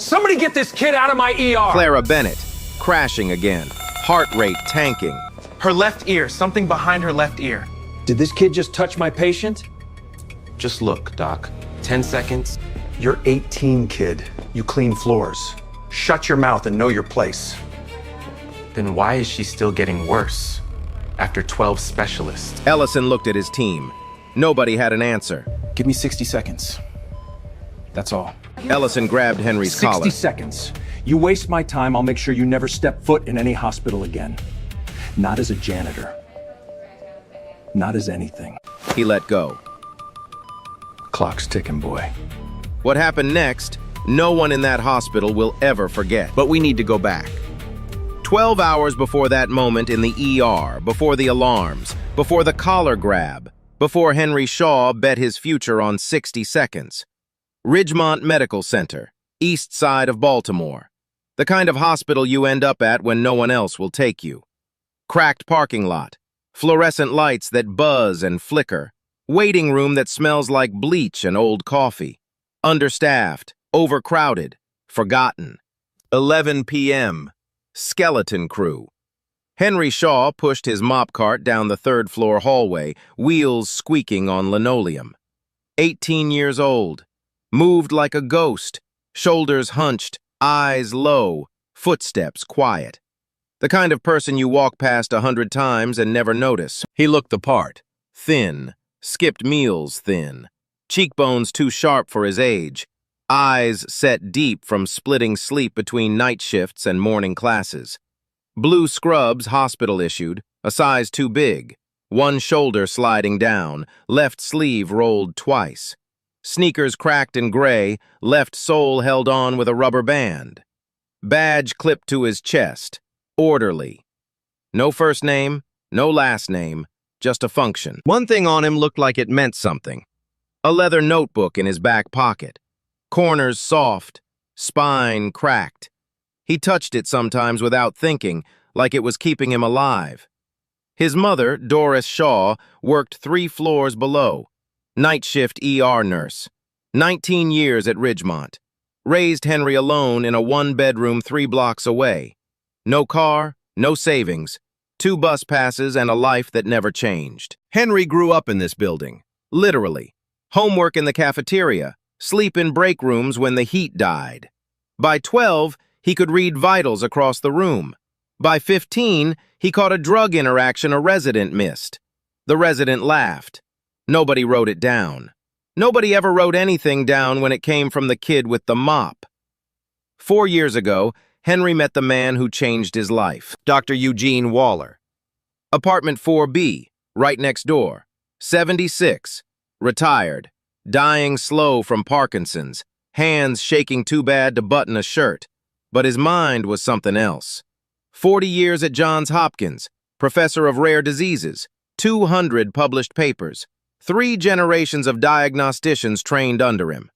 Somebody get this kid out of my ER! Clara Bennett, crashing again, heart rate tanking. Her left ear, something behind her left ear. Did this kid just touch my patient? Just look, Doc. 10 seconds. You're 18, kid. You clean floors. Shut your mouth and know your place. Then why is she still getting worse? After 12 specialists. Ellison looked at his team. Nobody had an answer. Give me 60 seconds. That's all. Ellison grabbed Henry's 60 collar. seconds. You waste my time, I'll make sure you never step foot in any hospital again. Not as a janitor. Not as anything. He let go. Clock's ticking, boy. What happened next, no one in that hospital will ever forget. But we need to go back. 12 hours before that moment in the ER, before the alarms, before the collar grab, before Henry Shaw bet his future on 60 seconds. Ridgemont Medical Center, east side of Baltimore. The kind of hospital you end up at when no one else will take you. Cracked parking lot, fluorescent lights that buzz and flicker, waiting room that smells like bleach and old coffee. Understaffed, overcrowded, forgotten. 11 p.m. Skeleton crew. Henry Shaw pushed his mop cart down the third-floor hallway, wheels squeaking on linoleum. 18 years old. Moved like a ghost, shoulders hunched, eyes low, footsteps quiet. The kind of person you walk past 100 times and never notice. He looked the part. Thin, skipped meals thin. Cheekbones too sharp for his age. Eyes set deep from splitting sleep between night shifts and morning classes. Blue scrubs hospital issued, a size too big. One shoulder sliding down, left sleeve rolled twice. Sneakers cracked and gray, left sole held on with a rubber band. Badge clipped to his chest. Orderly. No first name, no last name, just a function. One thing on him looked like it meant something. A leather notebook in his back pocket. Corners soft, spine cracked. He touched it sometimes without thinking, like it was keeping him alive. His mother, Doris Shaw, worked 3 floors below. Night shift ER nurse. 19 years at Ridgemont. Raised Henry alone in a 1-bedroom 3 blocks away. No car, no savings. 2 bus passes and a life that never changed. Henry grew up in this building. Literally. Homework in the cafeteria. Sleep in break rooms when the heat died. By 12, he could read vitals across the room. By 15, he caught a drug interaction a resident missed. The resident laughed. Nobody wrote it down. Nobody ever wrote anything down when it came from the kid with the mop. 4 years ago, Henry met the man who changed his life, Dr. Eugene Waller. Apartment 4B, right next door. 76, retired, dying slow from Parkinson's, hands shaking too bad to button a shirt. But his mind was something else. 40 years at Johns Hopkins, professor of rare diseases, 200 published papers, 3 generations of diagnosticians trained under him.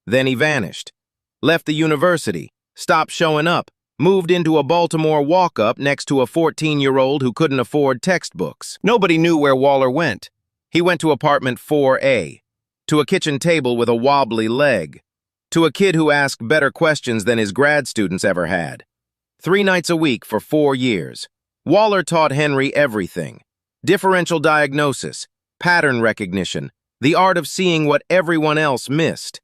Then he vanished, left the university, stopped showing up, moved into a Baltimore walk-up next to a 14-year-old who couldn't afford textbooks. Nobody knew where Waller went. He went to apartment 4A, to a kitchen table with a wobbly leg, to a kid who asked better questions than his grad students ever had. 3 nights a week for 4 years. Waller taught Henry everything. Differential diagnosis, pattern recognition, the art of seeing what everyone else missed.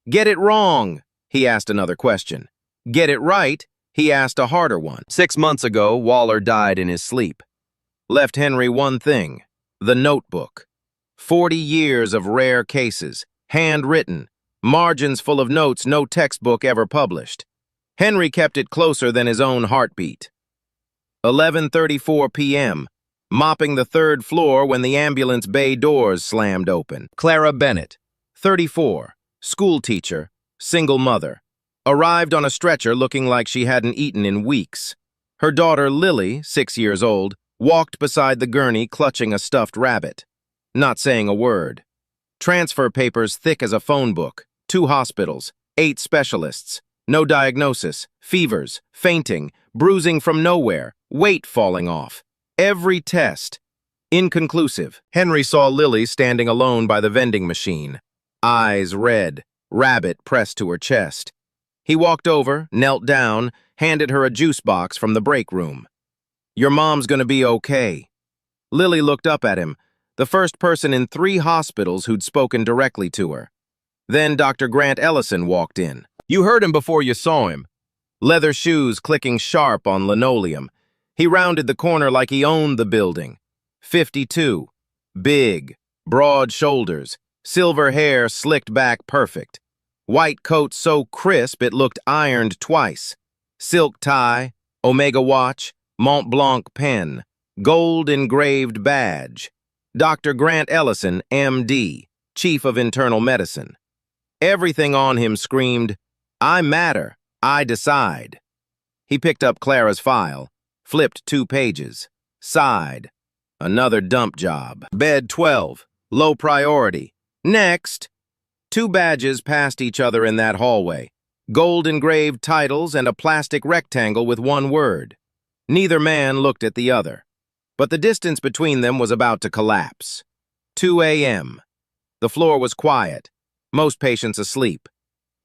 Get it wrong, he asked another question. Get it right, he asked a harder one. 6 months ago, Waller died in his sleep. Left Henry one thing, the notebook. 40 years of rare cases, handwritten, margins full of notes no textbook ever published. Henry kept it closer than his own heartbeat. 11:34 p.m., mopping the 3rd floor when the ambulance bay doors slammed open. Clara Bennett, 34, school teacher, single mother. Arrived on a stretcher looking like she hadn't eaten in weeks. Her daughter Lily, 6 years old, walked beside the gurney clutching a stuffed rabbit, not saying a word. Transfer papers thick as a phone book, 2 hospitals, 8 specialists, no diagnosis, fevers, fainting, bruising from nowhere, weight falling off. Every test. Inconclusive. Henry saw Lily standing alone by the vending machine. Eyes red, rabbit pressed to her chest. He walked over, knelt down, handed her a juice box from the break room. "Your mom's gonna be okay." Lily looked up at him, the first person in 3 hospitals who'd spoken directly to her. Then Dr. Grant Ellison walked in. You heard him before you saw him. Leather shoes clicking sharp on linoleum. He rounded the corner like he owned the building. 52. Big, broad shoulders, silver hair slicked back perfect. White coat so crisp it looked ironed twice. Silk tie, Omega watch, Mont Blanc pen, gold engraved badge. Dr. Grant Ellison, M.D., Chief of Internal Medicine. Everything on him screamed, "I matter, I decide." He picked up Clara's file, flipped 2 pages, sighed. Another dump job. Bed 12, low priority. Next. 2 badges passed each other in that hallway. Gold engraved titles and a plastic rectangle with 1 word. Neither man looked at the other. But the distance between them was about to collapse. 2 a.m. The floor was quiet, most patients asleep.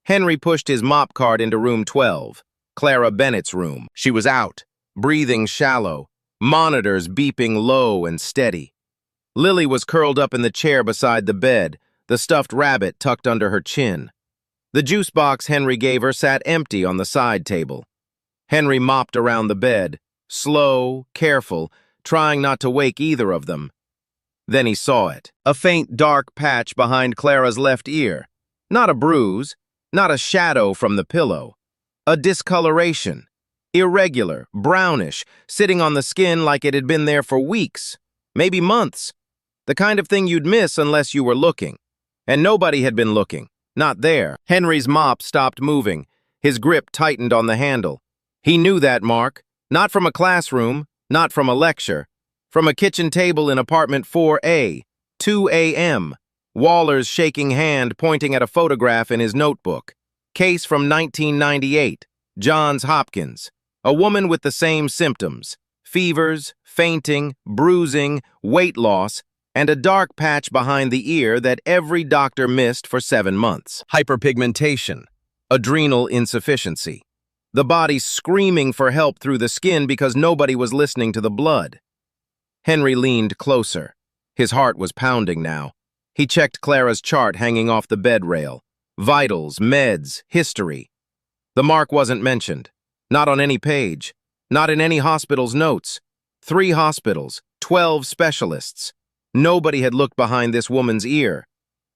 Henry pushed his mop cart into room 12, Clara Bennett's room. She was out, breathing shallow, monitors beeping low and steady. Lily was curled up in the chair beside the bed, the stuffed rabbit tucked under her chin. The juice box Henry gave her sat empty on the side table. Henry mopped around the bed, slow, careful, trying not to wake either of them. Then he saw it, a faint dark patch behind Clara's left ear. Not a bruise, not a shadow from the pillow. A discoloration, irregular, brownish, sitting on the skin like it had been there for weeks, maybe months. The kind of thing you'd miss unless you were looking. And nobody had been looking, not there. Henry's mop stopped moving. His grip tightened on the handle. He knew that mark, not from a classroom, not from a lecture, from a kitchen table in apartment 4A, 2 a.m., Waller's shaking hand pointing at a photograph in his notebook. Case from 1998, Johns Hopkins. A woman with the same symptoms, fevers, fainting, bruising, weight loss, and a dark patch behind the ear that every doctor missed for 7 months. Hyperpigmentation, adrenal insufficiency. The body screaming for help through the skin because nobody was listening to the blood. Henry leaned closer. His heart was pounding now. He checked Clara's chart hanging off the bed rail. Vitals, meds, history. The mark wasn't mentioned. Not on any page. Not in any hospital's notes. 3 hospitals, 12 specialists. Nobody had looked behind this woman's ear.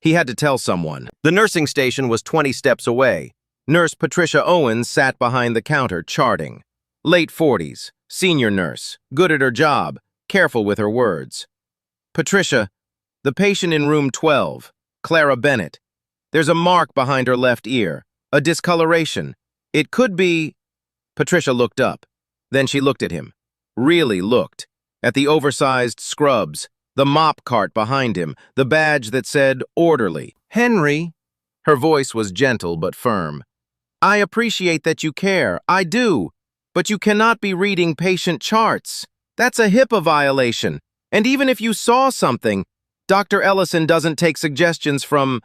He had to tell someone. The nursing station was 20 steps away. Nurse Patricia Owens sat behind the counter, charting. Late 40s, senior nurse, good at her job, careful with her words. "Patricia, the patient in room 12, Clara Bennett. There's a mark behind her left ear, a discoloration. It could be..." Patricia looked up. Then she looked at him. Really looked. At the oversized scrubs, the mop cart behind him, the badge that said orderly. "Henry." Her voice was gentle but firm. "I appreciate that you care, I do, but you cannot be reading patient charts. That's a HIPAA violation. And even if you saw something, Dr. Ellison doesn't take suggestions from..."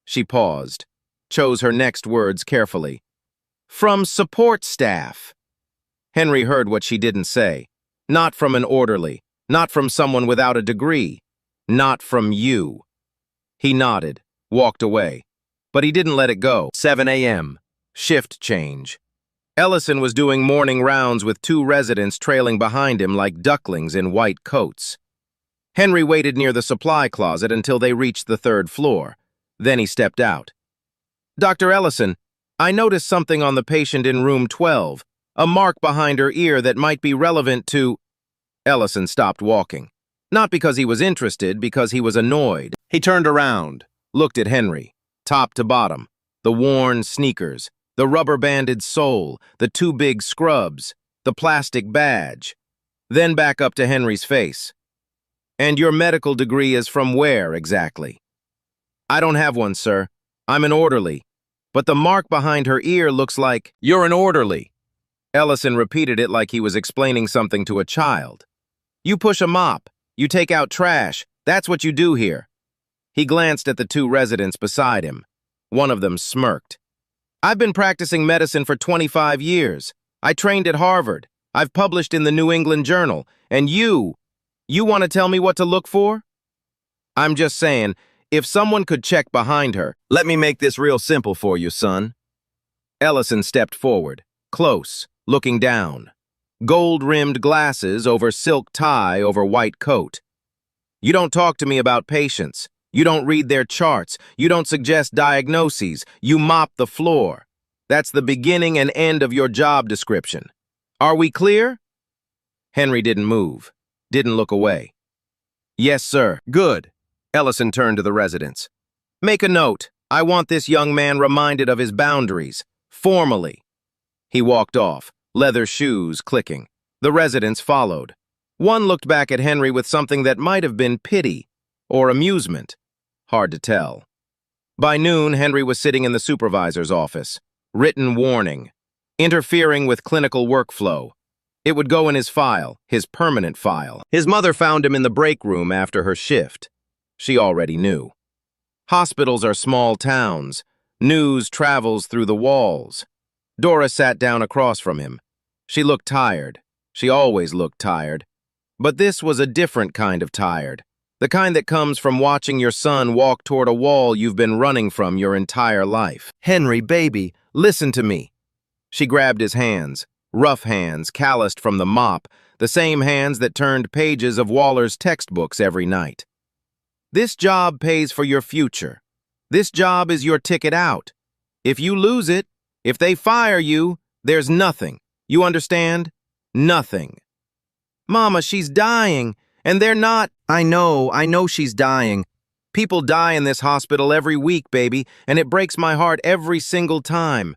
She paused, chose her next words carefully. "From support staff." Henry heard what she didn't say. Not from an orderly, not from someone without a degree, not from you. He nodded, walked away, but he didn't let it go. 7 a.m. Shift change. Ellison was doing morning rounds with 2 residents trailing behind him like ducklings in white coats. Henry waited near the supply closet until they reached the 3rd floor. Then he stepped out. "Dr. Ellison, I noticed something on the patient in room 12, a mark behind her ear that might be relevant to..." Ellison stopped walking. Not because he was interested, because he was annoyed. He turned around, looked at Henry, top to bottom, the worn sneakers, the rubber-banded sole, the 2 big scrubs, the plastic badge. Then back up to Henry's face. "And your medical degree is from where, exactly?" "I don't have one, sir. I'm an orderly. But the mark behind her ear looks like..." "You're an orderly." Ellison repeated it like he was explaining something to a child. "You push a mop. You take out trash. That's what you do here." He glanced at the 2 residents beside him. One of them smirked. I've been practicing medicine for 25 years. I trained at Harvard. I've published in the New England Journal. And you want to tell me what to look for? I'm just saying, if someone could check behind her. Let me make this real simple for you, son. Ellison stepped forward, close, looking down. Gold-rimmed glasses over silk tie over white coat. You don't talk to me about patients. You don't read their charts. You don't suggest diagnoses. You mop the floor. That's the beginning and end of your job description. Are we clear? Henry didn't move, didn't look away. Yes, sir. Good. Ellison turned to the residents. Make a note. I want this young man reminded of his boundaries, formally. He walked off, leather shoes clicking. The residents followed. One looked back at Henry with something that might have been pity or amusement. Hard to tell. By noon, Henry was sitting in the supervisor's office. Written warning. Interfering with clinical workflow. It would go in his file, his permanent file. His mother found him in the break room after her shift. She already knew. Hospitals are small towns. News travels through the walls. Dora sat down across from him. She looked tired. She always looked tired. But this was a different kind of tired. The kind that comes from watching your son walk toward a wall you've been running from your entire life. Henry, baby, listen to me. She grabbed his hands, rough hands, calloused from the mop, the same hands that turned pages of Waller's textbooks every night. This job pays for your future. This job is your ticket out. If you lose it, if they fire you, there's nothing. You understand? Nothing. Mama, she's dying, and they're not— I know she's dying. People die in this hospital every week, baby, and it breaks my heart every single time.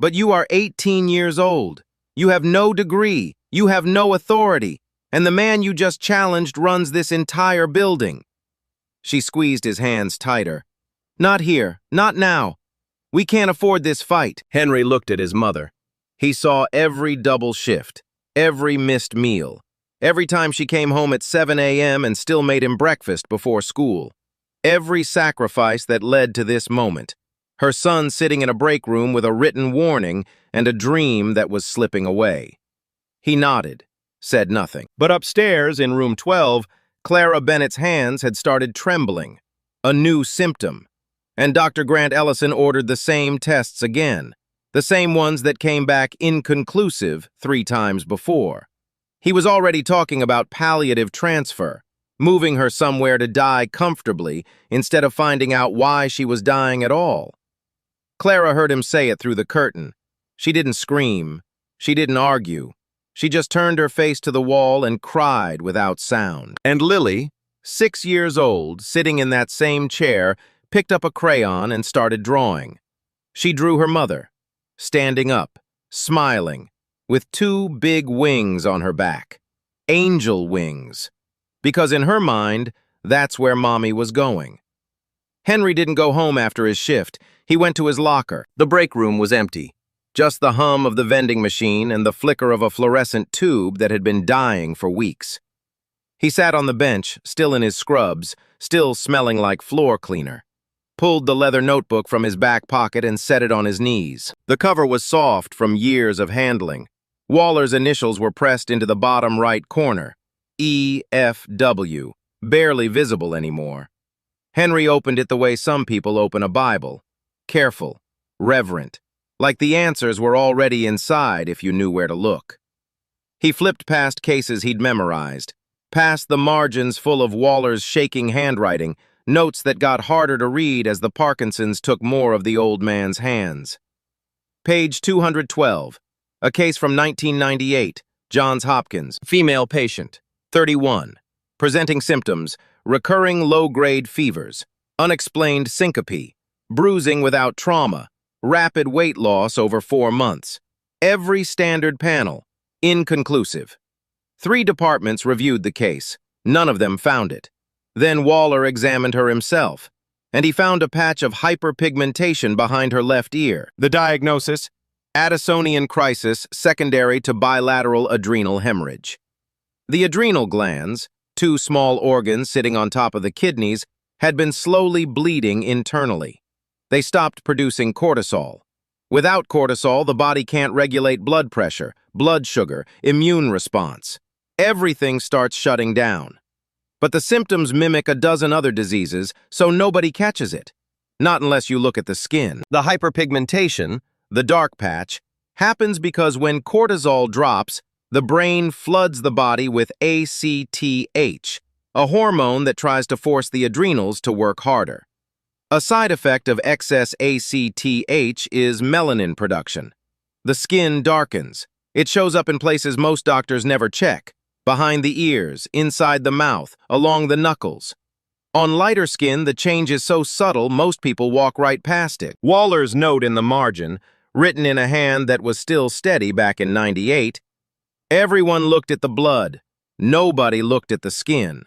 But you are 18 years old. You have no degree. You have no authority. And the man you just challenged runs this entire building. She squeezed his hands tighter. Not here. Not now. We can't afford this fight. Henry looked at his mother. He saw every double shift, every missed meal, every time she came home at 7 a.m. and still made him breakfast before school. Every sacrifice that led to this moment. Her son sitting in a break room with a written warning and a dream that was slipping away. He nodded, said nothing. But upstairs, in room 12, Clara Bennett's hands had started trembling, a new symptom. And Dr. Grant Ellison ordered the same tests again, the same ones that came back inconclusive 3 times before. He was already talking about palliative transfer, moving her somewhere to die comfortably instead of finding out why she was dying at all. Clara heard him say it through the curtain. She didn't scream. She didn't argue. She just turned her face to the wall and cried without sound. And Lily, 6 years old, sitting in that same chair, picked up a crayon and started drawing. She drew her mother, standing up, smiling, with 2 big wings on her back. Angel wings. Because in her mind, that's where Mommy was going. Henry didn't go home after his shift. He went to his locker. The break room was empty. Just the hum of the vending machine and the flicker of a fluorescent tube that had been dying for weeks. He sat on the bench, still in his scrubs, still smelling like floor cleaner. Pulled the leather notebook from his back pocket and set it on his knees. The cover was soft from years of handling. Waller's initials were pressed into the bottom right corner. E.F.W., barely visible anymore. Henry opened it the way some people open a Bible. Careful, reverent, like the answers were already inside if you knew where to look. He flipped past cases he'd memorized, past the margins full of Waller's shaking handwriting, notes that got harder to read as the Parkinsons took more of the old man's hands. Page 212, a case from 1998, Johns Hopkins, female patient, 31, presenting symptoms, recurring low-grade fevers, unexplained syncope, bruising without trauma, rapid weight loss over 4 months. Every standard panel, inconclusive. 3 departments reviewed the case. None of them found it. Then Waller examined her himself, and he found a patch of hyperpigmentation behind her left ear. The diagnosis: Addisonian crisis secondary to bilateral adrenal hemorrhage. The adrenal glands, 2 small organs sitting on top of the kidneys, had been slowly bleeding internally. They stopped producing cortisol. Without cortisol, the body can't regulate blood pressure, blood sugar, immune response. Everything starts shutting down. But the symptoms mimic a dozen other diseases, so nobody catches it. Not unless you look at the skin. The hyperpigmentation, the dark patch, happens because when cortisol drops, the brain floods the body with ACTH, a hormone that tries to force the adrenals to work harder. A side effect of excess ACTH is melanin production. The skin darkens. It shows up in places most doctors never check: behind the ears, inside the mouth, along the knuckles. On lighter skin, the change is so subtle most people walk right past it. Waller's note in the margin, written in a hand that was still steady back in '98, everyone looked at the blood. Nobody looked at the skin.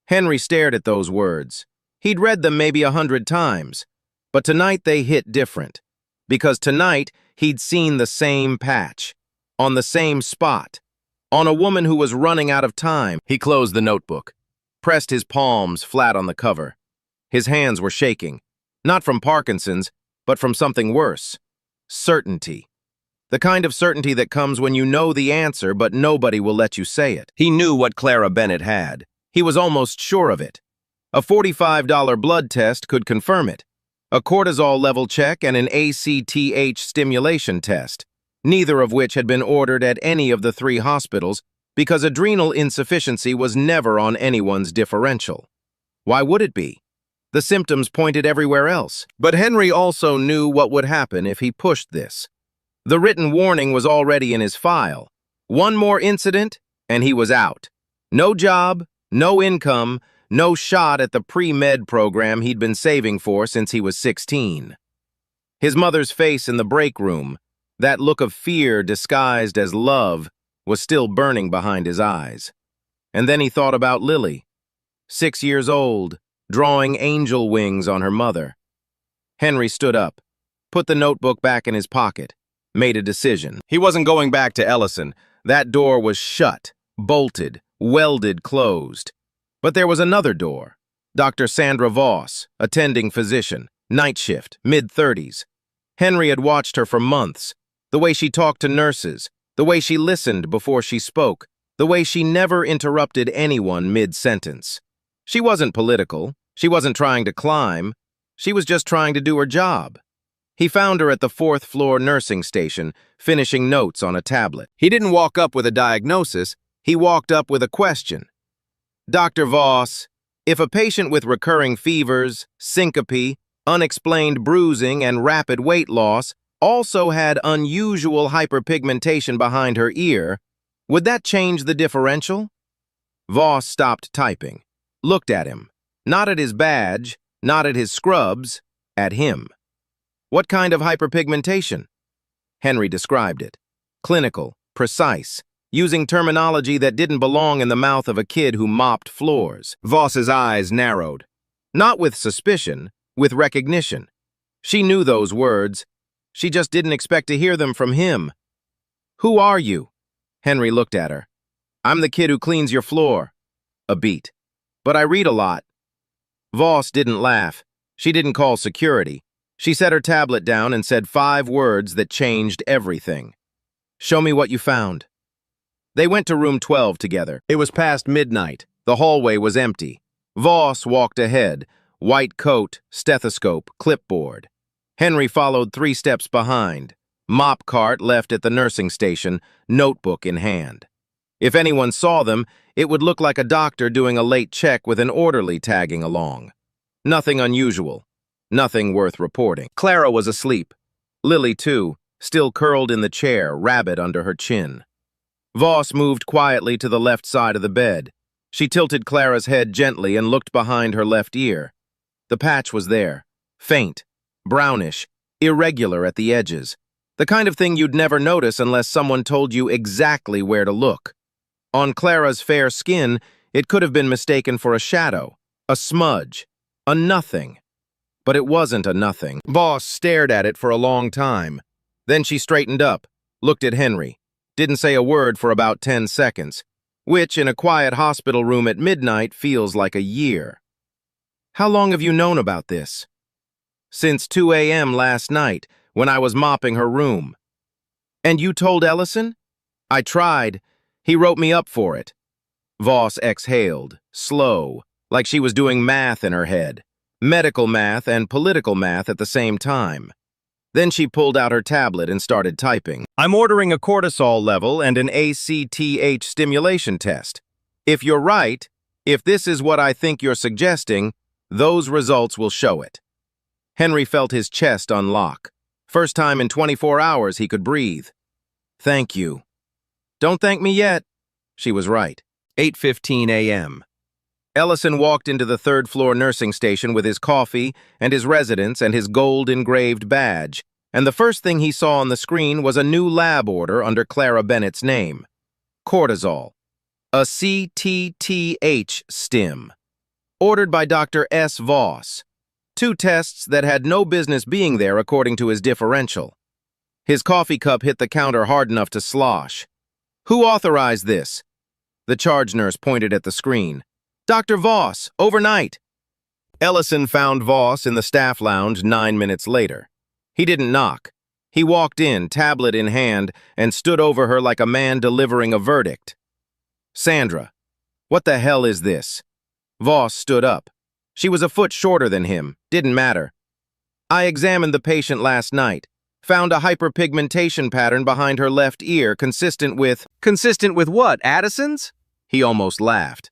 Henry stared at those words. He'd read them maybe 100 times, but tonight they hit different. Because tonight, he'd seen the same patch, on the same spot, on a woman who was running out of time. He closed the notebook, pressed his palms flat on the cover. His hands were shaking, not from Parkinson's, but from something worse: certainty. The kind of certainty that comes when you know the answer, but nobody will let you say it. He knew what Clara Bennett had. He was almost sure of it. A $45 blood test could confirm it. A cortisol level check and an ACTH stimulation test, neither of which had been ordered at any of the 3 hospitals because adrenal insufficiency was never on anyone's differential. Why would it be? The symptoms pointed everywhere else. But Henry also knew what would happen if he pushed this. The written warning was already in his file. One more incident, and he was out. No job, no income, no shot at the pre-med program he'd been saving for since he was 16. His mother's face in the break room, that look of fear disguised as love, was still burning behind his eyes. And then he thought about Lily, 6 years old, drawing angel wings on her mother. Henry stood up, put the notebook back in his pocket, made a decision. He wasn't going back to Ellison. That door was shut, bolted, welded closed. But there was another door. Dr. Sandra Voss, attending physician, night shift, mid-30s. Henry had watched her for months. The way she talked to nurses, the way she listened before she spoke, the way she never interrupted anyone mid-sentence. She wasn't political. She wasn't trying to climb. She was just trying to do her job. He found her at the 4th floor nursing station, finishing notes on a tablet. He didn't walk up with a diagnosis. He walked up with a question. Dr. Voss, if a patient with recurring fevers, syncope, unexplained bruising, and rapid weight loss also had unusual hyperpigmentation behind her ear, would that change the differential? Voss stopped typing, looked at him, not at his badge, not at his scrubs, at him. What kind of hyperpigmentation? Henry described it. Clinical, precise, using terminology that didn't belong in the mouth of a kid who mopped floors. Voss's eyes narrowed. Not with suspicion, with recognition. She knew those words. She just didn't expect to hear them from him. Who are you? Henry looked at her. I'm the kid who cleans your floor. A beat. But I read a lot. Voss didn't laugh. She didn't call security. She set her tablet down and said 5 words that changed everything. Show me what you found. They went to room 12 together. It was past midnight. The hallway was empty. Voss walked ahead, white coat, stethoscope, clipboard. Henry followed 3 steps behind, mop cart left at the nursing station, notebook in hand. If anyone saw them, it would look like a doctor doing a late check with an orderly tagging along. Nothing unusual. Nothing worth reporting. Clara was asleep. Lily, too, still curled in the chair, rabbit under her chin. Voss moved quietly to the left side of the bed. She tilted Clara's head gently and looked behind her left ear. The patch was there, faint, brownish, irregular at the edges. The kind of thing you'd never notice unless someone told you exactly where to look. On Clara's fair skin, it could have been mistaken for a shadow, a smudge, a nothing. But it wasn't a nothing. Voss stared at it for a long time. Then she straightened up, looked at Henry. Didn't say a word for about 10 seconds, which in a quiet hospital room at midnight feels like a year. How long have you known about this? Since 2 a.m. last night, when I was mopping her room. And you told Ellison? I tried. He wrote me up for it. Voss exhaled, slow, like she was doing math in her head. Medical math and political math at the same time. Then she pulled out her tablet and started typing. I'm ordering a cortisol level and an ACTH stimulation test. If you're right, if this is what I think you're suggesting, those results will show it. Henry felt his chest unlock. First time in 24 hours he could breathe. Thank you. Don't thank me yet. She was right. 8:15 a.m. Ellison walked into the third-floor nursing station with his coffee and his residence and his gold-engraved badge, and the first thing he saw on the screen was a new lab order under Clara Bennett's name. Cortisol. A CTTH stim. Ordered by Dr. S. Voss. 2 tests that had no business being there according to his differential. His coffee cup hit the counter hard enough to slosh. Who authorized this? The charge nurse pointed at the screen. Dr. Voss, overnight. Ellison found Voss in the staff lounge 9 minutes later. He didn't knock. He walked in, tablet in hand, and stood over her like a man delivering a verdict. Sandra, what the hell is this? Voss stood up. She was a foot shorter than him. Didn't matter. I examined the patient last night. Found a hyperpigmentation pattern behind her left ear consistent with... Consistent with what, Addison's? He almost laughed.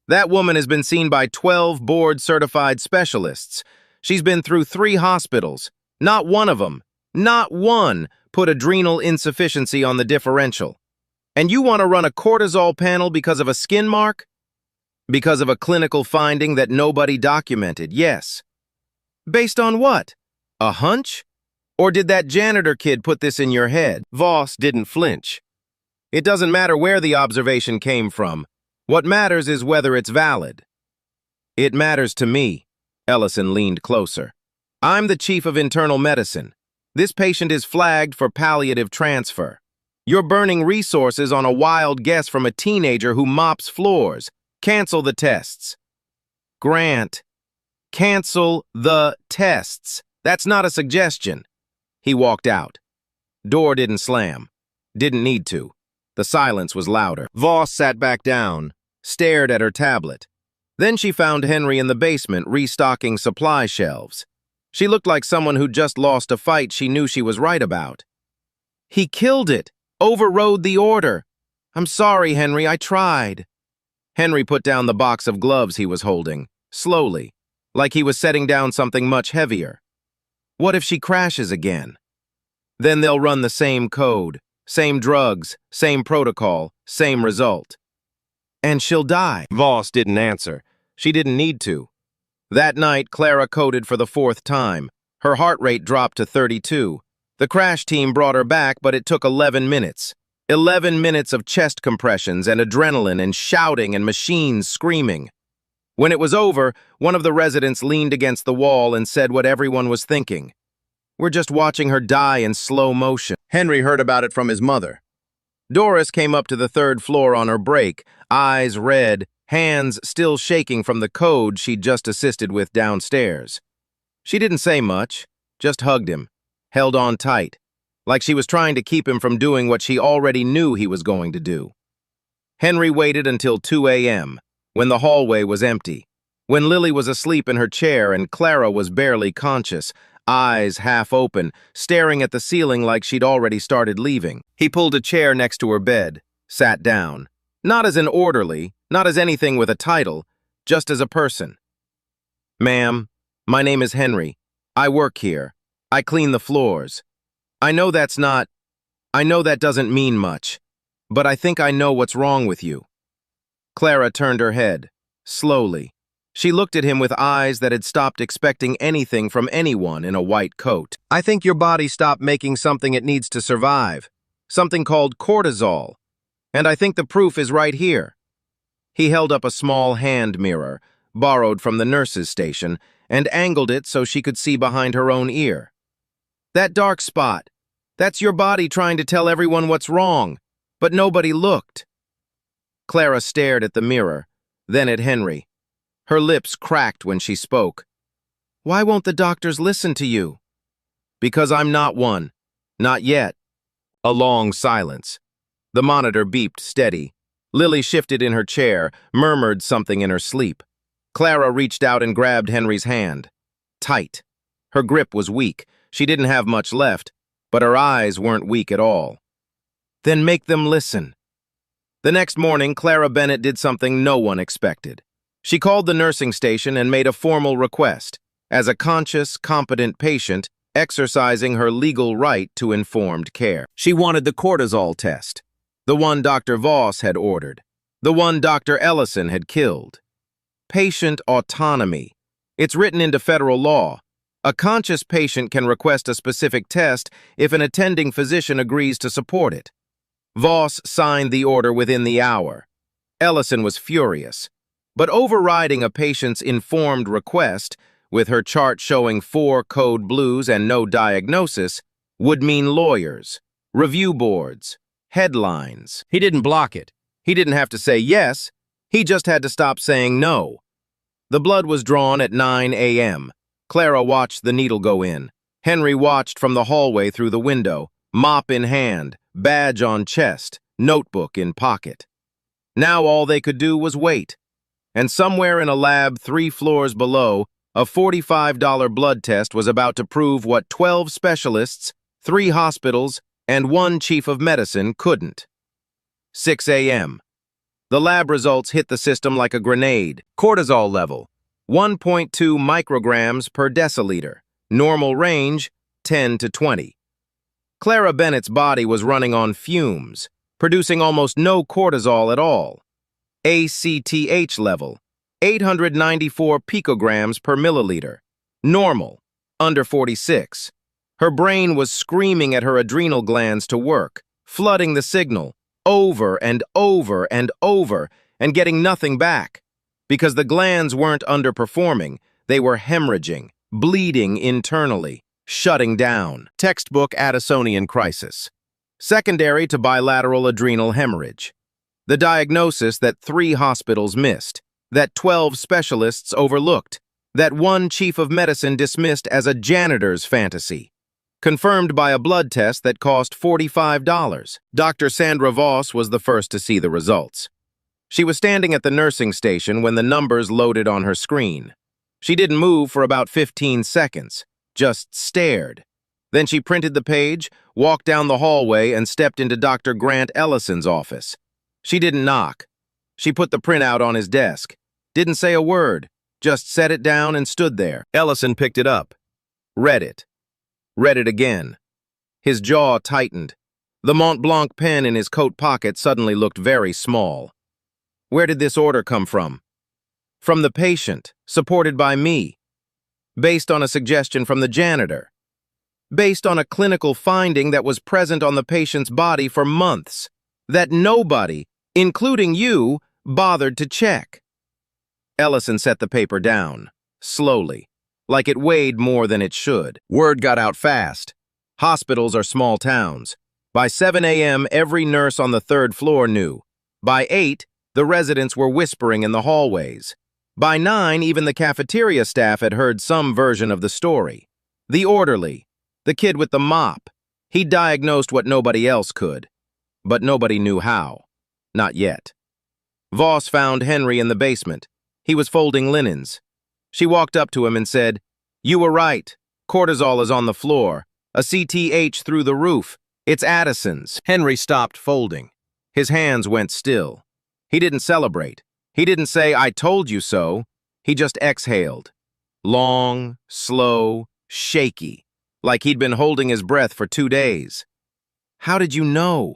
That woman has been seen by 12 board-certified specialists. She's been through 3 hospitals. Not one of them, not one, put adrenal insufficiency on the differential. And you want to run a cortisol panel because of a skin mark? Because of a clinical finding that nobody documented, yes. Based on what? A hunch? Or did that janitor kid put this in your head? Voss didn't flinch. It doesn't matter where the observation came from. What matters is whether it's valid. It matters to me. Ellison leaned closer. I'm the chief of internal medicine. This patient is flagged for palliative transfer. You're burning resources on a wild guess from a teenager who mops floors. Cancel the tests. Grant. Cancel the tests. That's not a suggestion. He walked out. Door didn't slam. Didn't need to. The silence was louder. Voss sat back down, stared at her tablet. Then she found Henry in the basement restocking supply shelves. She looked like someone who'd just lost a fight she knew she was right about. He killed it. Overrode the order. I'm sorry, Henry, I tried. Henry put down the box of gloves he was holding, slowly, like he was setting down something much heavier. What if she crashes again? Then they'll run the same code, same drugs, same protocol, same result. And she'll die. Voss didn't answer. She didn't need to. That night, Clara coded for the 4th time. Her heart rate dropped to 32. The crash team brought her back, but it took 11 minutes. 11 minutes of chest compressions and adrenaline and shouting and machines screaming. When it was over, one of the residents leaned against the wall and said what everyone was thinking. We're just watching her die in slow motion. Henry heard about it from his mother. Doris came up to the 3rd floor on her break, eyes red, hands still shaking from the code she'd just assisted with downstairs. She didn't say much, just hugged him, held on tight, like she was trying to keep him from doing what she already knew he was going to do. Henry waited until 2 a.m., when the hallway was empty, when Lily was asleep in her chair and Clara was barely conscious, eyes half open, staring at the ceiling like she'd already started leaving. He pulled a chair next to her bed, sat down. Not as an orderly, not as anything with a title, just as a person. Ma'am, my name is Henry. I work here. I clean the floors. I know that doesn't mean much, but I think I know what's wrong with you. Clara turned her head, slowly. She looked at him with eyes that had stopped expecting anything from anyone in a white coat. I think your body stopped making something it needs to survive, something called cortisol, and I think the proof is right here. He held up a small hand mirror, borrowed from the nurse's station, and angled it so she could see behind her own ear. That dark spot, that's your body trying to tell everyone what's wrong, but nobody looked. Clara stared at the mirror, then at Henry. Her lips cracked when she spoke. Why won't the doctors listen to you? Because I'm not one. Not yet. A long silence. The monitor beeped steady. Lily shifted in her chair, murmured something in her sleep. Clara reached out and grabbed Henry's hand. Tight. Her grip was weak. She didn't have much left, but her eyes weren't weak at all. Then make them listen. The next morning, Clara Bennett did something no one expected. She called the nursing station and made a formal request, as a conscious, competent patient exercising her legal right to informed care. She wanted the cortisol test, the one Dr. Voss had ordered, the one Dr. Ellison had killed. Patient autonomy. It's written into federal law. A conscious patient can request a specific test if an attending physician agrees to support it. Voss signed the order within the hour. Ellison was furious. But overriding a patient's informed request, with her chart showing 4 code blues and no diagnosis, would mean lawyers, review boards, headlines. He didn't block it. He didn't have to say yes. He just had to stop saying no. The blood was drawn at 9 a.m. Clara watched the needle go in. Henry watched from the hallway through the window, mop in hand, badge on chest, notebook in pocket. Now all they could do was wait. And somewhere in a lab 3 floors below, a $45 blood test was about to prove what 12 specialists, 3 hospitals, and 1 chief of medicine couldn't. 6 a.m. The lab results hit the system like a grenade. Cortisol level, 1.2 micrograms per deciliter. Normal range, 10 to 20. Clara Bennett's body was running on fumes, producing almost no cortisol at all. ACTH level, 894 picograms per milliliter. Normal, under 46. Her brain was screaming at her adrenal glands to work, flooding the signal, over and over and over, and getting nothing back. Because the glands weren't underperforming, they were hemorrhaging, bleeding internally, shutting down. Textbook Addisonian crisis. Secondary to bilateral adrenal hemorrhage. The diagnosis that 3 hospitals missed, that 12 specialists overlooked, that 1 chief of medicine dismissed as a janitor's fantasy. Confirmed by a blood test that cost $45. Dr. Sandra Voss was the first to see the results. She was standing at the nursing station when the numbers loaded on her screen. She didn't move for about 15 seconds, just stared. Then she printed the page, walked down the hallway, and stepped into Dr. Grant Ellison's office. She didn't knock. She put the printout on his desk. Didn't say a word, just set it down and stood there. Ellison picked it up, read it. Read it again. His jaw tightened. The Mont Blanc pen in his coat pocket suddenly looked very small. Where did this order come from? From the patient, supported by me. Based on a suggestion from the janitor. Based on a clinical finding that was present on the patient's body for months. That nobody, including you, bothered to check. Ellison set the paper down, slowly. Like it weighed more than it should. Word got out fast. Hospitals are small towns. By 7 a.m., every nurse on the 3rd floor knew. By 8, the residents were whispering in the hallways. By 9, even the cafeteria staff had heard some version of the story. The orderly, the kid with the mop, he diagnosed what nobody else could. But nobody knew how. Not yet. Voss found Henry in the basement. He was folding linens. She walked up to him and said, "You were right. Cortisol is on the floor. A CTH through the roof. It's Addison's." Henry stopped folding. His hands went still. He didn't celebrate. He didn't say, "I told you so." He just exhaled. Long, slow, shaky, like he'd been holding his breath for 2 days. "How did you know?"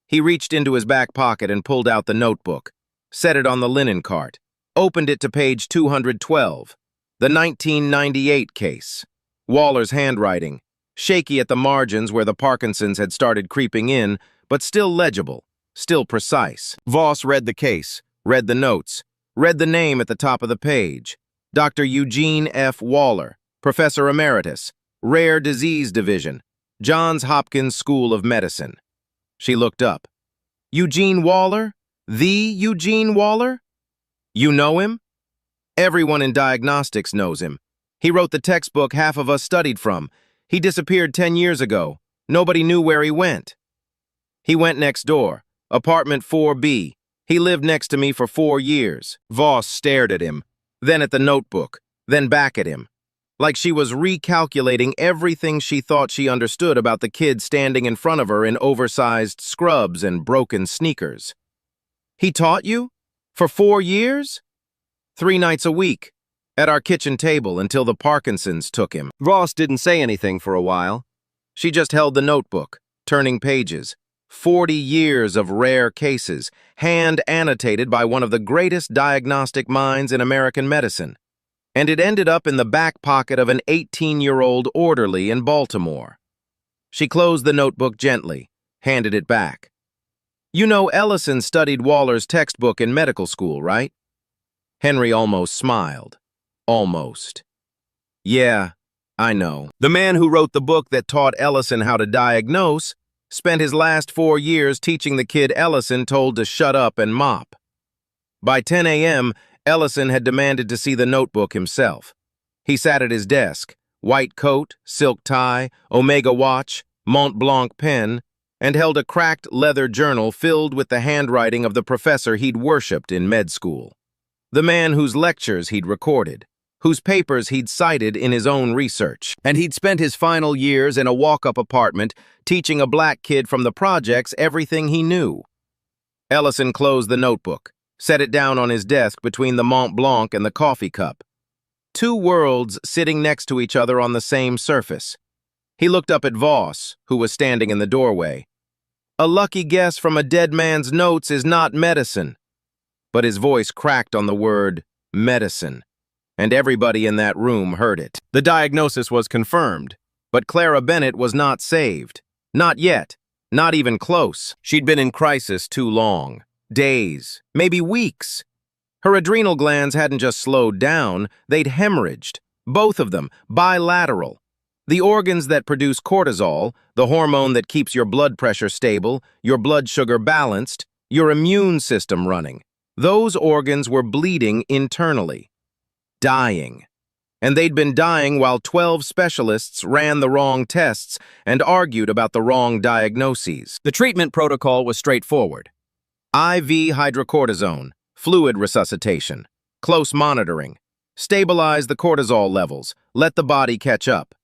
He reached into his back pocket and pulled out the notebook, set it on the linen cart. Opened it to page 212, the 1998 case. Waller's handwriting, shaky at the margins where the Parkinsons had started creeping in, but still legible, still precise. Voss read the case, read the notes, read the name at the top of the page. Dr. Eugene F. Waller, Professor Emeritus, Rare Disease Division, Johns Hopkins School of Medicine. She looked up. Eugene Waller? The Eugene Waller? You know him? Everyone in diagnostics knows him. He wrote the textbook half of us studied from. He disappeared 10 years ago. Nobody knew where he went. He went next door, apartment 4B. He lived next to me for 4 years. Voss stared at him, then at the notebook, then back at him, like she was recalculating everything she thought she understood about the kid standing in front of her in oversized scrubs and broken sneakers. He taught you? For 4 years? 3 nights a week, at our kitchen table until the Parkinsons took him. Voss didn't say anything for a while. She just held the notebook, turning pages. 40 years of rare cases, hand-annotated by one of the greatest diagnostic minds in American medicine. And it ended up in the back pocket of an 18-year-old orderly in Baltimore. She closed the notebook gently, handed it back. You know Ellison studied Waller's textbook in medical school, right? Henry almost smiled. Almost. Yeah, I know. The man who wrote the book that taught Ellison how to diagnose spent his last 4 years teaching the kid Ellison told to shut up and mop. By 10 a.m., Ellison had demanded to see the notebook himself. He sat at his desk, white coat, silk tie, Omega watch, Mont Blanc pen, and held a cracked leather journal filled with the handwriting of the professor he'd worshipped in med school. The man whose lectures he'd recorded, whose papers he'd cited in his own research. And he'd spent his final years in a walk-up apartment teaching a black kid from the projects everything he knew. Ellison closed the notebook, set it down on his desk between the Mont Blanc and the coffee cup. 2 worlds sitting next to each other on the same surface. He looked up at Voss, who was standing in the doorway. A lucky guess from a dead man's notes is not medicine. But his voice cracked on the word medicine, and everybody in that room heard it. The diagnosis was confirmed, but Clara Bennett was not saved. Not yet, not even close. She'd been in crisis too long. Days, maybe weeks. Her adrenal glands hadn't just slowed down, they'd hemorrhaged. Both of them, bilateral. The organs that produce cortisol, the hormone that keeps your blood pressure stable, your blood sugar balanced, your immune system running. Those organs were bleeding internally. Dying. And they'd been dying while 12 specialists ran the wrong tests and argued about the wrong diagnoses. The treatment protocol was straightforward. IV hydrocortisone, fluid resuscitation, close monitoring, stabilize the cortisol levels, let the body catch up.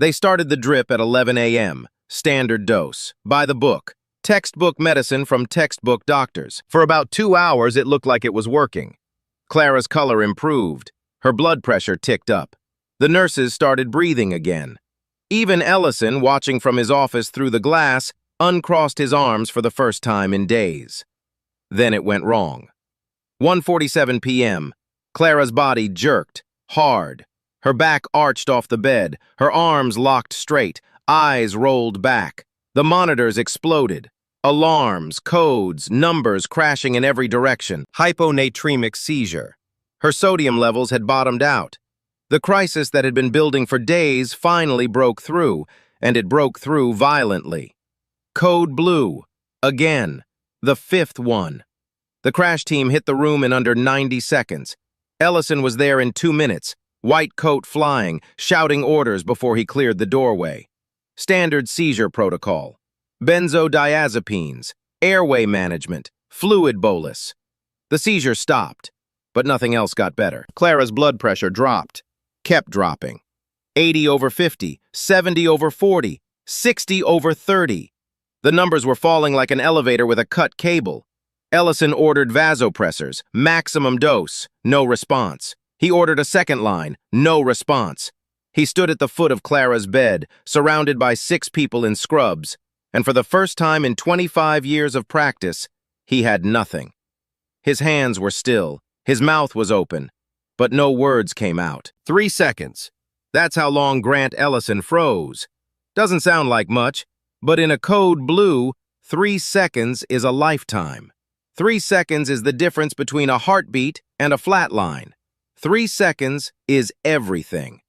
They started the drip at 11 a.m., standard dose, by the book, textbook medicine from textbook doctors. For about 2 hours, it looked like it was working. Clara's color improved. Her blood pressure ticked up. The nurses started breathing again. Even Ellison, watching from his office through the glass, uncrossed his arms for the first time in days. Then it went wrong. 1:47 p.m. Clara's body jerked, hard. Her back arched off the bed, her arms locked straight, eyes rolled back. The monitors exploded. Alarms, codes, numbers crashing in every direction. Hyponatremic seizure. Her sodium levels had bottomed out. The crisis that had been building for days finally broke through, and it broke through violently. Code blue. Again. The 5th one. The crash team hit the room in under 90 seconds. Ellison was there in 2 minutes, white coat flying, shouting orders before he cleared the doorway. Standard seizure protocol. Benzodiazepines, airway management, fluid bolus. The seizure stopped, but nothing else got better. Clara's blood pressure dropped, kept dropping. 80/50, 70/40, 60/30. The numbers were falling like an elevator with a cut cable. Ellison ordered vasopressors, maximum dose, no response. He ordered a second line, no response. He stood at the foot of Clara's bed, surrounded by 6 people in scrubs, and for the first time in 25 years of practice, he had nothing. His hands were still, his mouth was open, but no words came out. 3 seconds. That's how long Grant Ellison froze. Doesn't sound like much, but in a code blue, 3 seconds is a lifetime. 3 seconds is the difference between a heartbeat and a flat line. 3 seconds is everything.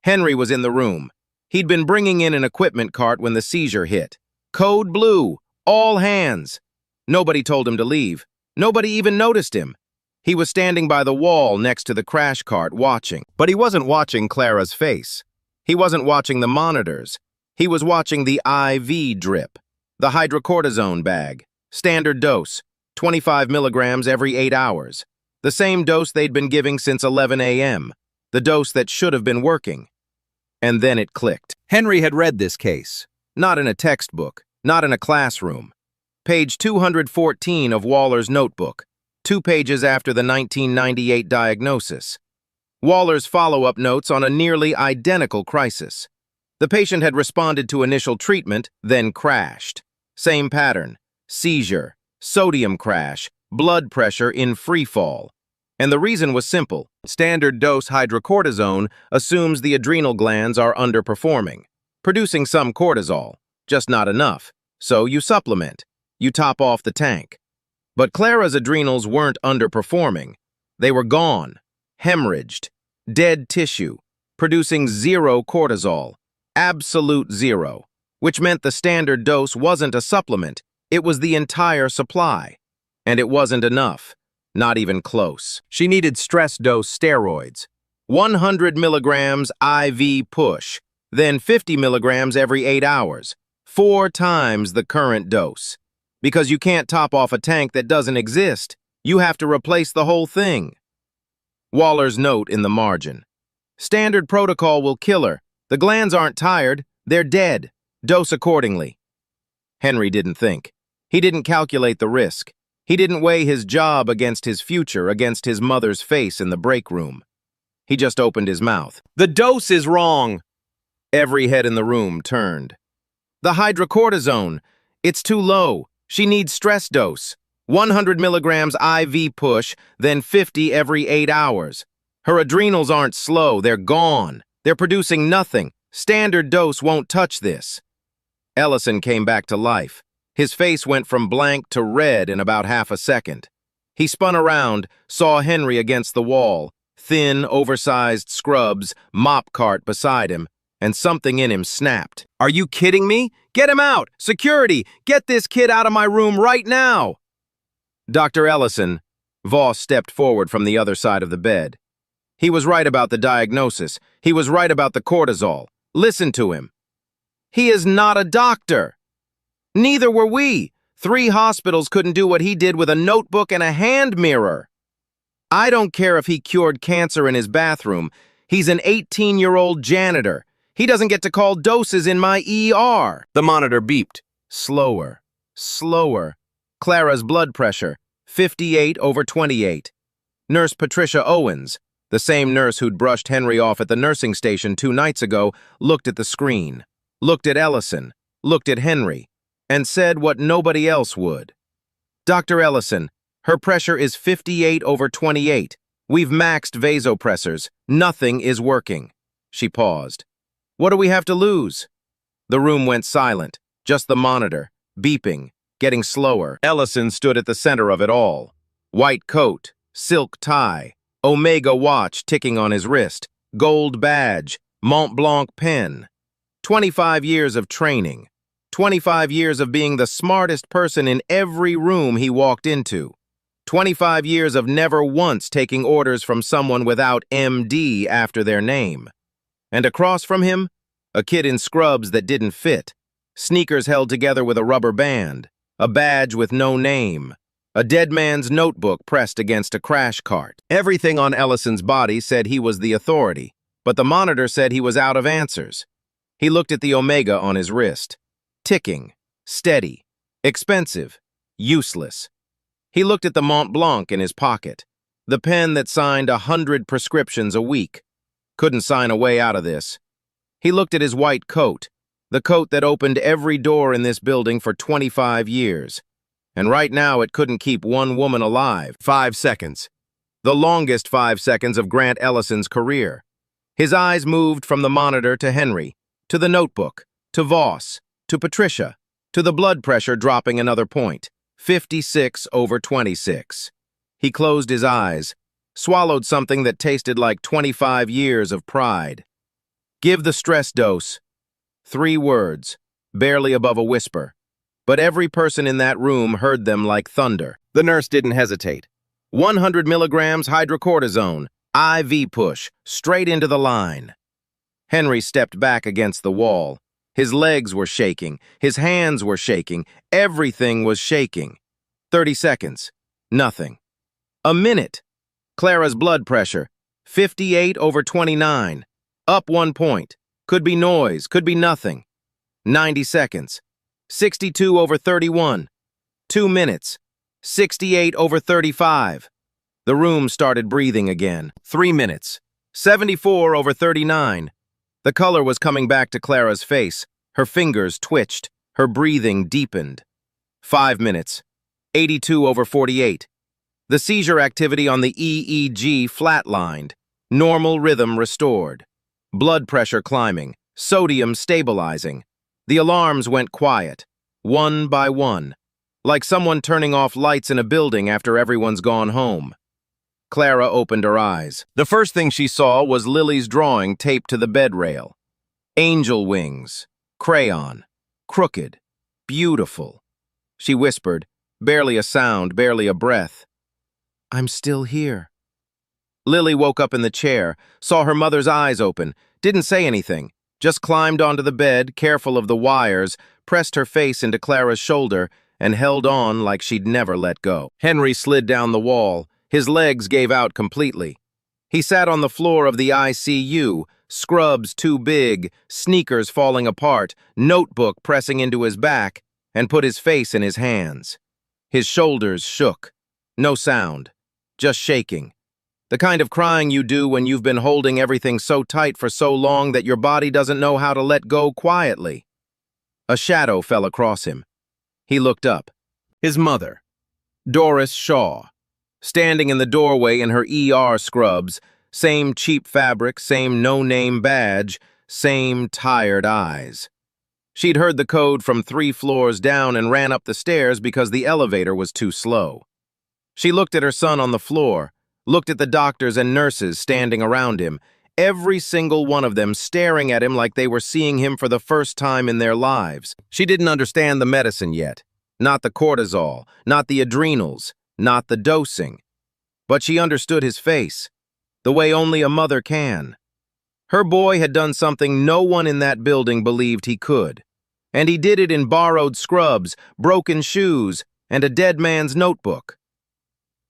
Henry was in the room. He'd been bringing in an equipment cart when the seizure hit. Code blue, all hands. Nobody told him to leave. Nobody even noticed him. He was standing by the wall next to the crash cart watching. But he wasn't watching Clara's face. He wasn't watching the monitors. He was watching the IV drip, the hydrocortisone bag, standard dose, 25 milligrams every 8 hours. The same dose they'd been giving since 11 a.m., the dose that should have been working. And then it clicked. Henry had read this case. Not in a textbook, not in a classroom. Page 214 of Waller's notebook, 2 pages after the 1998 diagnosis. Waller's follow-up notes on a nearly identical crisis. The patient had responded to initial treatment, then crashed. Same pattern: seizure, sodium crash, blood pressure in free fall. And the reason was simple. Standard dose hydrocortisone assumes the adrenal glands are underperforming, producing some cortisol, just not enough. So you supplement. You top off the tank. But Clara's adrenals weren't underperforming. They were gone, hemorrhaged, dead tissue, producing 0 cortisol, absolute 0, which meant the standard dose wasn't a supplement, it was the entire supply. And it wasn't enough, not even close. She needed stress dose steroids. 100 milligrams IV push, then 50 milligrams every 8 hours, 4 times the current dose. Because you can't top off a tank that doesn't exist, you have to replace the whole thing. Waller's note in the margin. Standard protocol will kill her. The glands aren't tired, they're dead. Dose accordingly. Henry didn't think. He didn't calculate the risk. He didn't weigh his job against his future, against his mother's face in the break room. He just opened his mouth. The dose is wrong. Every head in the room turned. The hydrocortisone. It's too low. She needs stress dose. 100 milligrams IV push, then 50 every 8 hours. Her adrenals aren't slow, they're gone. They're producing nothing. Standard dose won't touch this. Ellison came back to life. His face went from blank to red in about half a second. He spun around, saw Henry against the wall, thin, oversized scrubs, mop cart beside him, and something in him snapped. Are you kidding me? Get him out! Security! Get this kid out of my room right now! Dr. Ellison, Voss stepped forward from the other side of the bed. He was right about the diagnosis. He was right about the cortisol. Listen to him. He is not a doctor. Neither were we. 3 hospitals couldn't do what he did with a notebook and a hand mirror. I don't care if he cured cancer in his bathroom. He's an 18-year-old janitor. He doesn't get to call doses in my ER. The monitor beeped. Slower, slower. Clara's blood pressure, 58/28. Nurse Patricia Owens, the same nurse who'd brushed Henry off at the nursing station 2 nights ago, looked at the screen, looked at Ellison, looked at Henry, and said what nobody else would. Dr. Ellison, her pressure is 58/28. We've maxed vasopressors. Nothing is working. She paused. What do we have to lose? The room went silent, just the monitor, beeping, getting slower. Ellison stood at the center of it all. White coat, silk tie, Omega watch ticking on his wrist, gold badge, Mont Blanc pen. 25 years of training. 25 years of being the smartest person in every room he walked into. 25 years of never once taking orders from someone without MD after their name. And across from him, a kid in scrubs that didn't fit, sneakers held together with a rubber band, a badge with no name, a dead man's notebook pressed against a crash cart. Everything on Ellison's body said he was the authority, but the monitor said he was out of answers. He looked at the Omega on his wrist. Ticking, steady, expensive, useless. He looked at the Mont Blanc in his pocket, the pen that signed 100 prescriptions a week. Couldn't sign a way out of this. He looked at his white coat, the coat that opened every door in this building for 25 years. And right now it couldn't keep one woman alive. 5 seconds. The longest 5 seconds of Grant Ellison's career. His eyes moved from the monitor to Henry, to the notebook, to Voss, to Patricia, to the blood pressure dropping another point, 56/26. He closed his eyes, swallowed something that tasted like 25 years of pride. Give the stress dose. 3 words, barely above a whisper. But every person in that room heard them like thunder. The nurse didn't hesitate. 100 milligrams hydrocortisone, IV push, straight into the line. Henry stepped back against the wall. His legs were shaking. His hands were shaking. Everything was shaking. 30 seconds. Nothing. A minute. Clara's blood pressure. 58/29. Up 1 point. Could be noise. Could be nothing. 90 seconds. 62/31. 2 minutes. 68/35. The room started breathing again. 3 minutes. 74/39. The color was coming back to Clara's face. Her fingers twitched. Her breathing deepened. 5 minutes. 82/48. The seizure activity on the EEG flatlined. Normal rhythm restored. Blood pressure climbing. Sodium stabilizing. The alarms went quiet, one by one, like someone turning off lights in a building after everyone's gone home. Clara opened her eyes. The first thing she saw was Lily's drawing taped to the bed rail. Angel wings, crayon, crooked, beautiful. She whispered, barely a sound, barely a breath. "I'm still here." Lily woke up in the chair, saw her mother's eyes open, didn't say anything, just climbed onto the bed, careful of the wires, pressed her face into Clara's shoulder, and held on like she'd never let go. Henry slid down the wall. His legs gave out completely. He sat on the floor of the ICU, scrubs too big, sneakers falling apart, notebook pressing into his back, and put his face in his hands. His shoulders shook. No sound, just shaking. The kind of crying you do when you've been holding everything so tight for so long that your body doesn't know how to let go quietly. A shadow fell across him. He looked up. His mother, Doris Shaw, standing in the doorway in her ER scrubs, same cheap fabric, same no-name badge, same tired eyes. She'd heard the code from 3 floors down and ran up the stairs because the elevator was too slow. She looked at her son on the floor, looked at the doctors and nurses standing around him, every single one of them staring at him like they were seeing him for the first time in their lives. She didn't understand the medicine yet, not the cortisol, not the adrenals, not the dosing. But she understood his face, the way only a mother can. Her boy had done something no one in that building believed he could. And he did it in borrowed scrubs, broken shoes, and a dead man's notebook.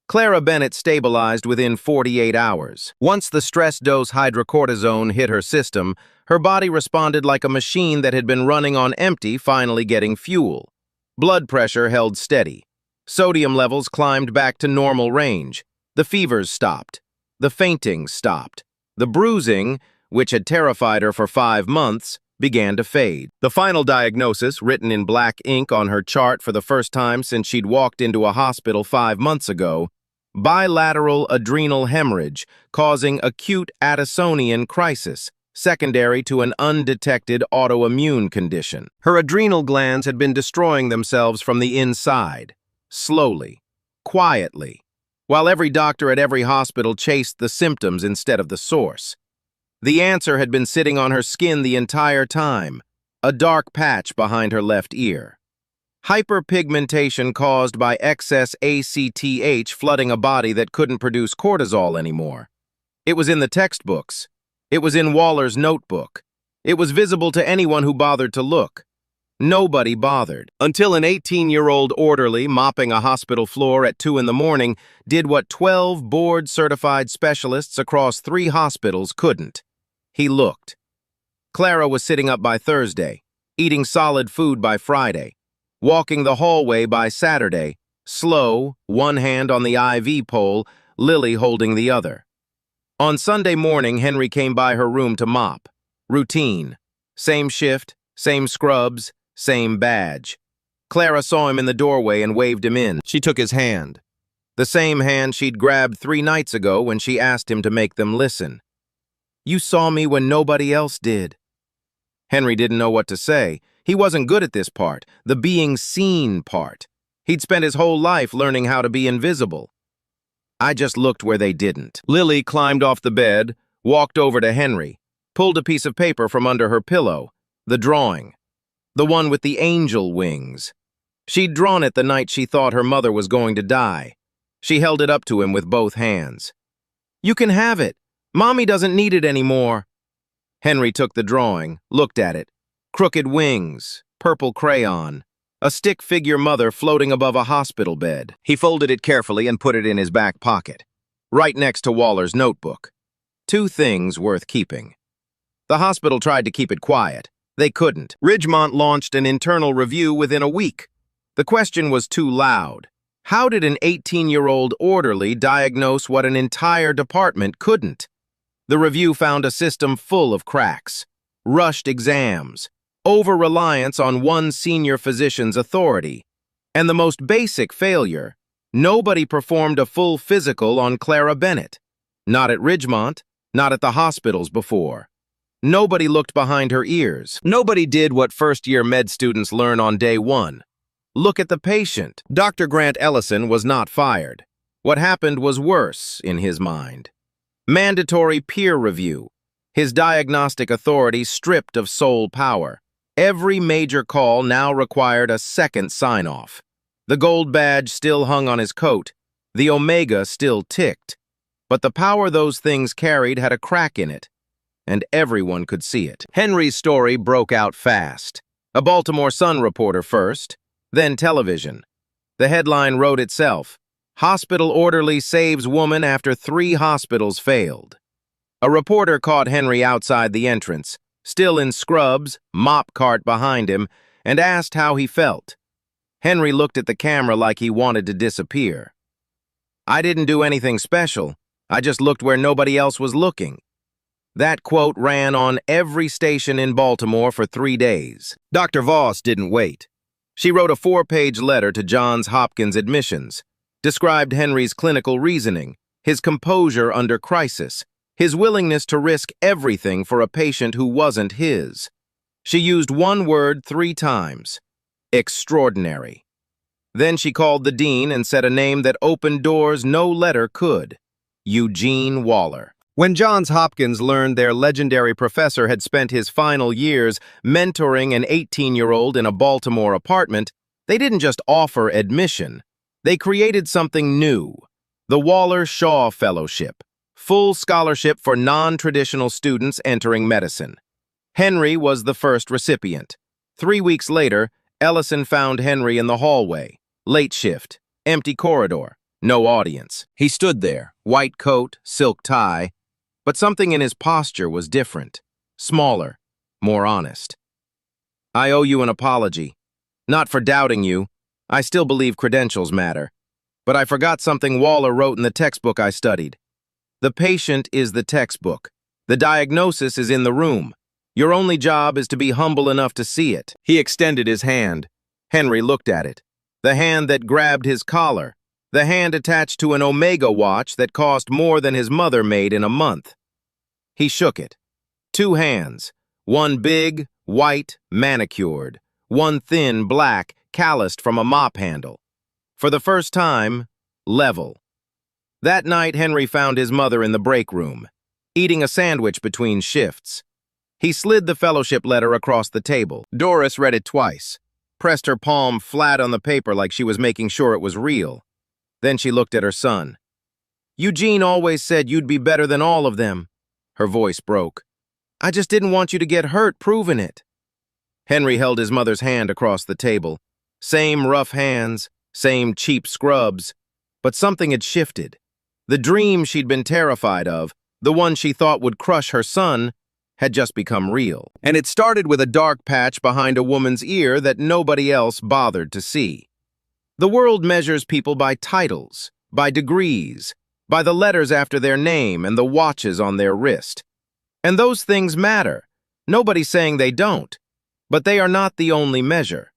Clara Bennett stabilized within 48 hours. Once the stress dose hydrocortisone hit her system, her body responded like a machine that had been running on empty finally getting fuel. Blood pressure held steady. Sodium levels climbed back to normal range. The fevers stopped. The fainting stopped. The bruising, which had terrified her for 5 months, began to fade. The final diagnosis, written in black ink on her chart for the first time since she'd walked into a hospital 5 months ago, bilateral adrenal hemorrhage causing acute Addisonian crisis, secondary to an undetected autoimmune condition. Her adrenal glands had been destroying themselves from the inside, slowly, quietly, while every doctor at every hospital chased the symptoms instead of the source. The answer had been sitting on her skin the entire time, a dark patch behind her left ear. Hyperpigmentation caused by excess ACTH flooding a body that couldn't produce cortisol anymore. It was in the textbooks. It was in Waller's notebook. It was visible to anyone who bothered to look. Nobody bothered, until an 18-year-old orderly mopping a hospital floor at 2 in the morning did what 12 board-certified specialists across 3 hospitals couldn't. He looked. Clara was sitting up by Thursday, eating solid food by Friday, walking the hallway by Saturday, slow, one hand on the IV pole, Lily holding the other. On Sunday morning, Henry came by her room to mop. Routine. Same shift, same scrubs, same badge. Clara saw him in the doorway and waved him in. She took his hand. The same hand she'd grabbed 3 nights ago when she asked him to make them listen. "You saw me when nobody else did." Henry didn't know what to say. He wasn't good at this part, the being seen part. He'd spent his whole life learning how to be invisible. "I just looked where they didn't." Lily climbed off the bed, walked over to Henry, pulled a piece of paper from under her pillow, the drawing, the one with the angel wings. She'd drawn it the night she thought her mother was going to die. She held it up to him with both hands. "You can have it. Mommy doesn't need it anymore." Henry took the drawing, looked at it. Crooked wings, purple crayon, a stick figure mother floating above a hospital bed. He folded it carefully and put it in his back pocket, right next to Waller's notebook. Two things worth keeping. The hospital tried to keep it quiet. They couldn't. Ridgemont launched an internal review within a week. The question was too loud. How did an 18-year-old orderly diagnose what an entire department couldn't? The review found a system full of cracks, rushed exams, over-reliance on one senior physician's authority, and the most basic failure, nobody performed a full physical on Clara Bennett. Not at Ridgemont, not at the hospitals before. Nobody looked behind her ears. Nobody did what first-year med students learn on day one. Look at the patient. Dr. Grant Ellison was not fired. What happened was worse, in his mind. Mandatory peer review. His diagnostic authority stripped of sole power. Every major call now required a second sign-off. The gold badge still hung on his coat. The omega still ticked. But the power those things carried had a crack in it, and everyone could see it. Henry's story broke out fast. A Baltimore Sun reporter first, then television. The headline wrote itself, "Hospital Orderly Saves Woman After 3 Hospitals Failed." A reporter caught Henry outside the entrance, still in scrubs, mop cart behind him, and asked how he felt. Henry looked at the camera like he wanted to disappear. "I didn't do anything special. I just looked where nobody else was looking." That quote ran on every station in Baltimore for 3 days. Dr. Voss didn't wait. She wrote a 4-page letter to Johns Hopkins Admissions, described Henry's clinical reasoning, his composure under crisis, his willingness to risk everything for a patient who wasn't his. She used one word 3 times: extraordinary. Then she called the dean and said a name that opened doors no letter could: Eugene Waller. When Johns Hopkins learned their legendary professor had spent his final years mentoring an 18-year-old in a Baltimore apartment, they didn't just offer admission. They created something new: the Waller Shaw Fellowship, full scholarship for non-traditional students entering medicine. Henry was the first recipient. 3 weeks later, Ellison found Henry in the hallway. Late shift, empty corridor, no audience. He stood there, white coat, silk tie, but something in his posture was different, smaller, more honest. "I owe you an apology. Not for doubting you. I still believe credentials matter. But I forgot something Waller wrote in the textbook I studied. The patient is the textbook. The diagnosis is in the room. Your only job is to be humble enough to see it." He extended his hand. Henry looked at it. The hand that grabbed his collar. The hand attached to an Omega watch that cost more than his mother made in a month. He shook it. 2 hands. One big, white, manicured. One thin, black, calloused from a mop handle. For the first time, level. That night, Henry found his mother in the break room, eating a sandwich between shifts. He slid the fellowship letter across the table. Doris read it twice, pressed her palm flat on the paper like she was making sure it was real. Then she looked at her son. "Eugene always said you'd be better than all of them." Her voice broke. "I just didn't want you to get hurt proving it." Henry held his mother's hand across the table. Same rough hands, same cheap scrubs. But something had shifted. The dream she'd been terrified of, the one she thought would crush her son, had just become real. And it started with a dark patch behind a woman's ear that nobody else bothered to see. The world measures people by titles, by degrees, by the letters after their name and the watches on their wrist. And those things matter. Nobody's saying they don't. But they are not the only measure.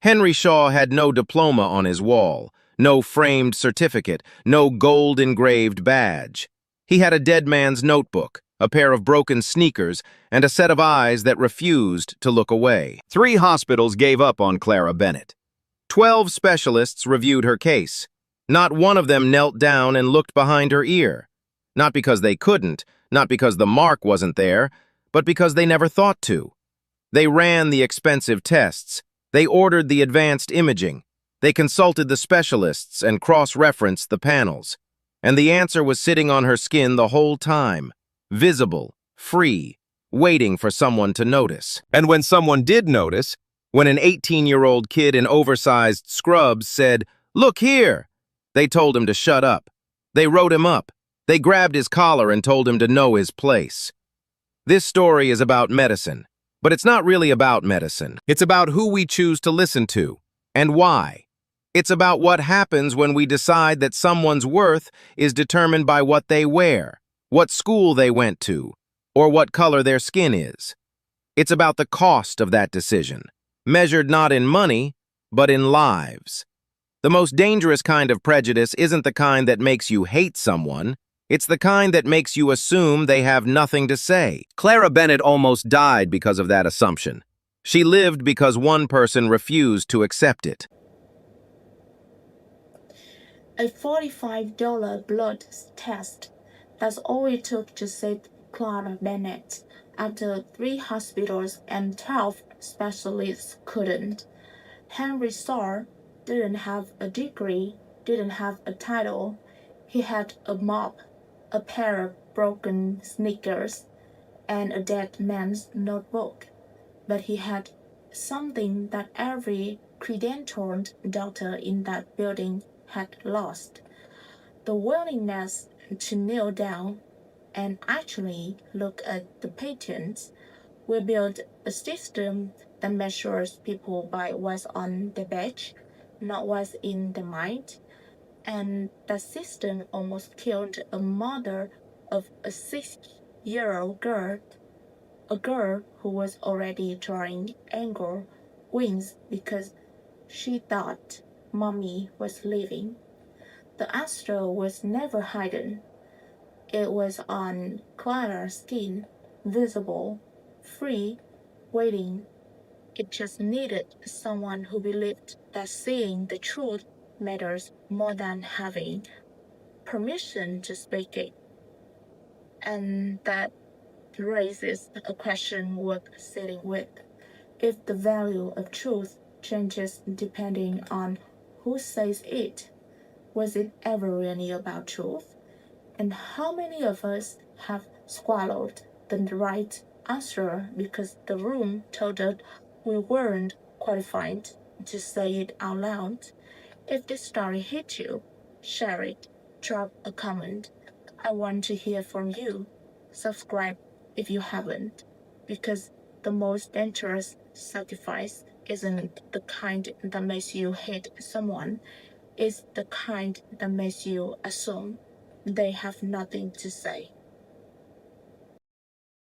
Henry Shaw had no diploma on his wall, no framed certificate, no gold-engraved badge. He had a dead man's notebook, a pair of broken sneakers, and a set of eyes that refused to look away. 3 hospitals gave up on Clara Bennett. 12 specialists reviewed her case. Not one of them knelt down and looked behind her ear. Not because they couldn't, not because the mark wasn't there, but because they never thought to. They ran the expensive tests. They ordered the advanced imaging. They consulted the specialists and cross-referenced the panels. And the answer was sitting on her skin the whole time. Visible, free, waiting for someone to notice. And when someone did notice, when an 18-year-old kid in oversized scrubs said, "Look here," they told him to shut up. They wrote him up. They grabbed his collar and told him to know his place. This story is about medicine, but it's not really about medicine. It's about who we choose to listen to and why. It's about what happens when we decide that someone's worth is determined by what they wear, what school they went to, or what color their skin is. It's about the cost of that decision, measured not in money, but in lives. The most dangerous kind of prejudice isn't the kind that makes you hate someone. It's the kind that makes you assume they have nothing to say. Clara Bennett almost died because of that assumption. She lived because one person refused to accept it. A $45 blood test. That's all it took to save Clara Bennett after 3 hospitals and 12 specialists couldn't. Henry Starr didn't have a degree, didn't have a title. He had a mop, a pair of broken sneakers, and a dead man's notebook. But he had something that every credentialed doctor in that building had lost: the willingness to kneel down and actually look at the patients. We built a system that measures people by what's on the badge, not what's in the mind. And that system almost killed a mother of a 6-year-old girl, a girl who was already drawing anger wings because she thought mommy was leaving. The astral was never hidden. It was on Clara's skin, visible, free, waiting. It just needed someone who believed that seeing the truth matters more than having permission to speak it. And that raises a question worth sitting with. If the value of truth changes depending on who says it, was it ever really about truth? And how many of us have swallowed the right answer because the room told us we weren't qualified to say it out loud? If this story hit you, share it, drop a comment. I want to hear from you. Subscribe if you haven't, because the most dangerous sacrifice isn't the kind that makes you hate someone, it's the kind that makes you assume they have nothing to say.